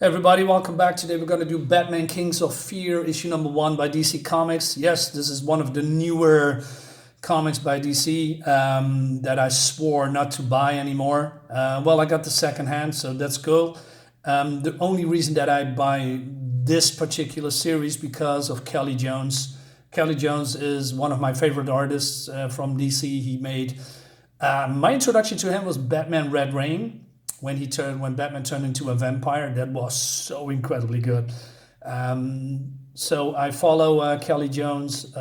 Hey everybody, welcome back. Today we're going to do Batman Kings of Fear, issue number 1 by DC Comics. Yes, this is one of the newer comics by DC that I swore not to buy anymore. Well, I got the second hand, so that's cool. The only reason that I buy this particular series because of Kelley Jones. Kelley Jones is one of my favorite artists from DC. He made my introduction to him was Batman Red Rain. When Batman turned into a vampire, that was so incredibly good. So I follow Kelley Jones,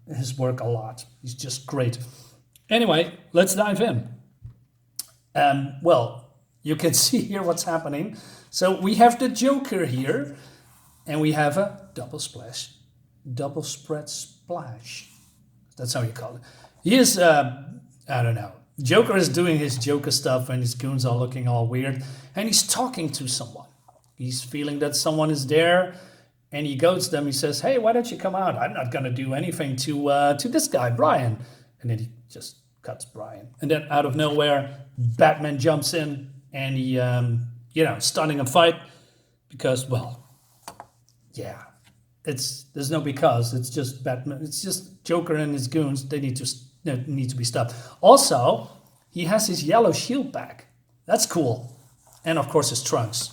his work a lot. He's just great. Anyway, let's dive in. Well, you can see here what's happening. So we have the Joker here, and we have a double spread splash. That's how you call it. He is, I don't know. Joker is doing his Joker stuff and his goons are looking all weird. And he's talking to someone. He's feeling that someone is there. And he goes to them. He says, hey, why don't you come out? I'm not going to do anything to this guy, Brian. And then he just cuts Brian. And then out of nowhere, Batman jumps in. And he, starting a fight. Because, well, yeah. There's no because. It's just Batman. It's just Joker and his goons. They need to be stopped. Also, he has his yellow shield back. That's cool. And of course his trunks.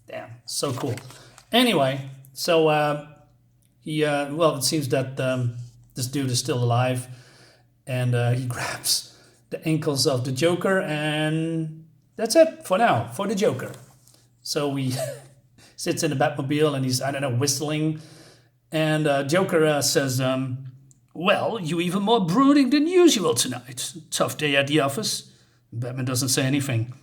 Damn, so cool. Anyway, so it seems that this dude is still alive, and he grabs the ankles of the Joker, and that's it for now for the Joker. So he sits in the Batmobile and he's whistling, and Joker says. Well, you even more brooding than usual tonight. Tough day at the office. Batman doesn't say anything.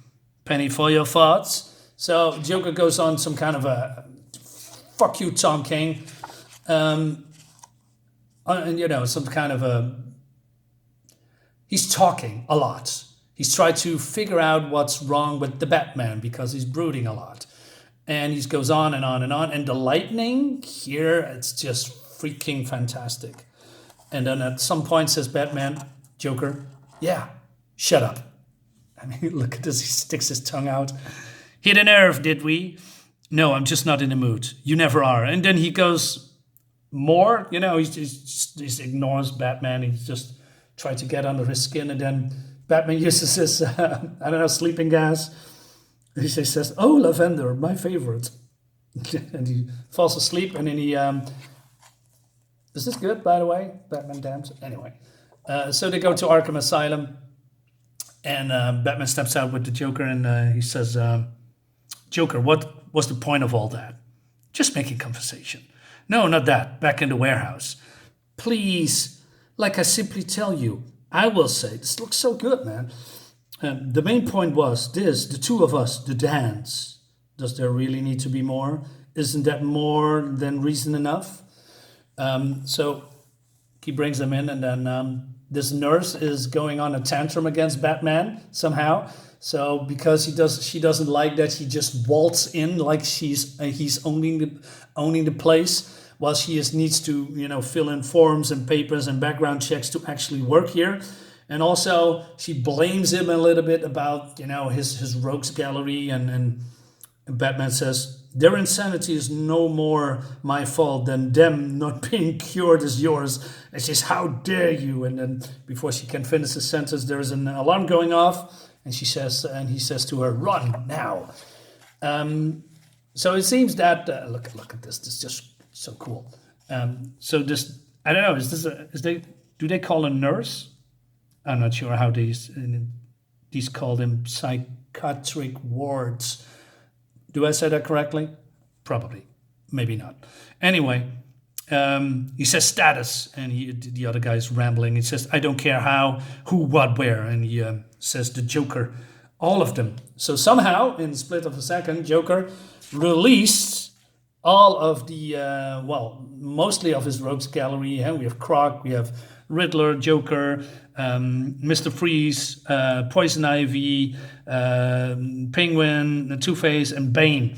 Penny for your thoughts. So Joker goes on some kind of a fuck you, Tom King. Some kind of a... He's talking a lot. He's tried to figure out what's wrong with the Batman because he's brooding a lot. And he goes on and on and on. And the lightning here, it's just freaking fantastic. And then at some point says Batman, Joker, yeah, shut up. I mean, look at this. He sticks his tongue out. Hit a nerve, did we? No, I'm just not in the mood. You never are. And then he goes more, he ignores Batman. He's just trying to get under his skin. And then Batman uses his, sleeping gas. He says, oh, lavender, my favorite. And he falls asleep and then he... Is this good, by the way? Batman dance? Anyway. So they go to Arkham Asylum. And Batman steps out with the Joker. And he says, Joker, what was the point of all that? Just making conversation. No, not that. Back in the warehouse. Please. Like I simply tell you. I will say. This looks so good, man. The main point was this. The two of us. The dance. Does there really need to be more? Isn't that more than reason enough? So he brings them in, and then this nurse is going on a tantrum against Batman somehow. So because she doesn't like that he just waltz in like he's owning the place, while she needs to fill in forms and papers and background checks to actually work here. And also she blames him a little bit about his rogues gallery, and Batman says, their insanity is no more my fault than them not being cured is yours. And she says, how dare you? And then before she can finish the sentence, there is an alarm going off. And he says to her, run now. So it seems that, look at this. This is just so cool. So this, I don't know, do they call a nurse? I'm not sure how these call them psychiatric wards. Do I say that correctly? Probably. Maybe not. Anyway, he says status, and the other guy's rambling. He says, I don't care how, who, what, where. And he says the Joker, all of them. So somehow, in the split of a second, Joker released all of the, mostly of his rogues gallery. We have Croc, we have Riddler, Joker, Mr. Freeze, Poison Ivy, Penguin, Two-Face, and Bane.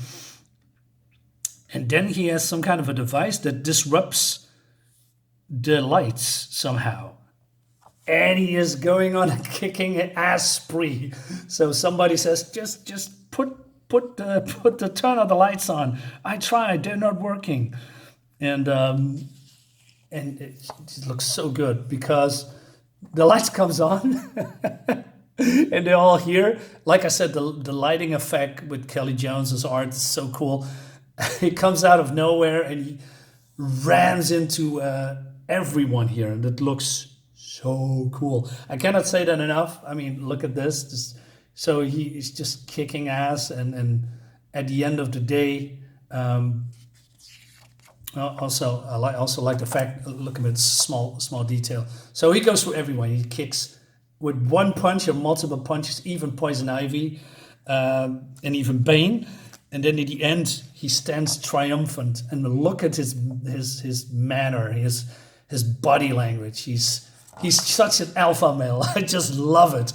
And then he has some kind of a device that disrupts the lights somehow. And he is going on a kicking ass spree. So somebody says, just put turn on the lights on. I tried, they're not working, and it looks so good because the lights comes on, and they're all here. Like I said, the lighting effect with Kelley Jones's art is so cool. He comes out of nowhere and he rams into everyone here, and it looks so cool. I cannot say that enough. I mean, look at this. So he's just kicking ass, and at the end of the day, also I like the fact. Look at this small detail. So he goes through everyone. He kicks with one punch or multiple punches, even Poison Ivy, and even Bane. And then at the end, he stands triumphant. And look at his manner, his body language. He's such an alpha male. I just love it.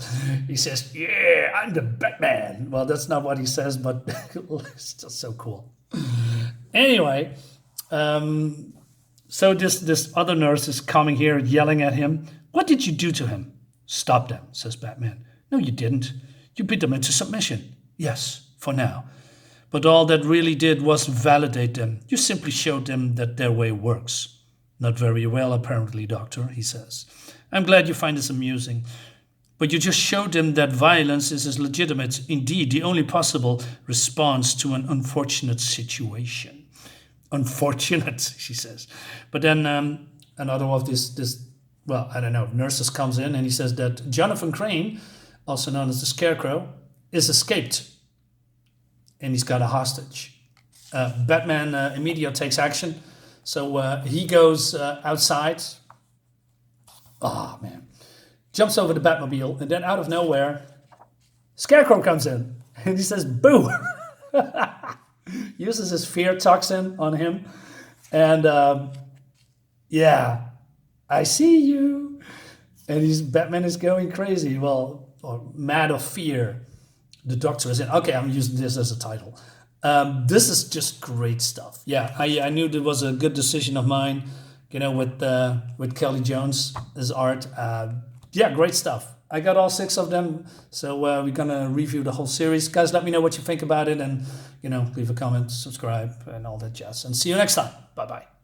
He says, "Yeah, I'm the Batman." Well, that's not what he says, but it's just so cool. Anyway, so this other nurse is coming here yelling at him. "What did you do to him?" "Stop them," says Batman. "No, you didn't. You beat them into submission." "Yes, for now. But all that really did was validate them. You simply showed them that their way works." "Not very well, apparently, Doctor," he says. "I'm glad you find this amusing. But you just showed them that violence is as legitimate, indeed, the only possible response to an unfortunate situation." "Unfortunate," she says. But then another of this, well, I don't know, nurses comes in and he says that Jonathan Crane, also known as the Scarecrow, is escaped. And he's got a hostage. Batman immediately takes action. So he goes outside. Oh, man. Jumps over the Batmobile. And then out of nowhere, Scarecrow comes in. And he says, "Boo!" Uses his fear toxin on him. And yeah, "I see you." And Batman is going crazy. Well, or mad of fear. The Doctor is in. Okay, I'm using this as a title. This is just great stuff. Yeah, I knew it was a good decision of mine, with Kelley Jones' art. Yeah, great stuff. I got all 6 of them, so we're gonna review the whole series. Guys, let me know what you think about it, and leave a comment, subscribe, and all that jazz. And see you next time. Bye bye.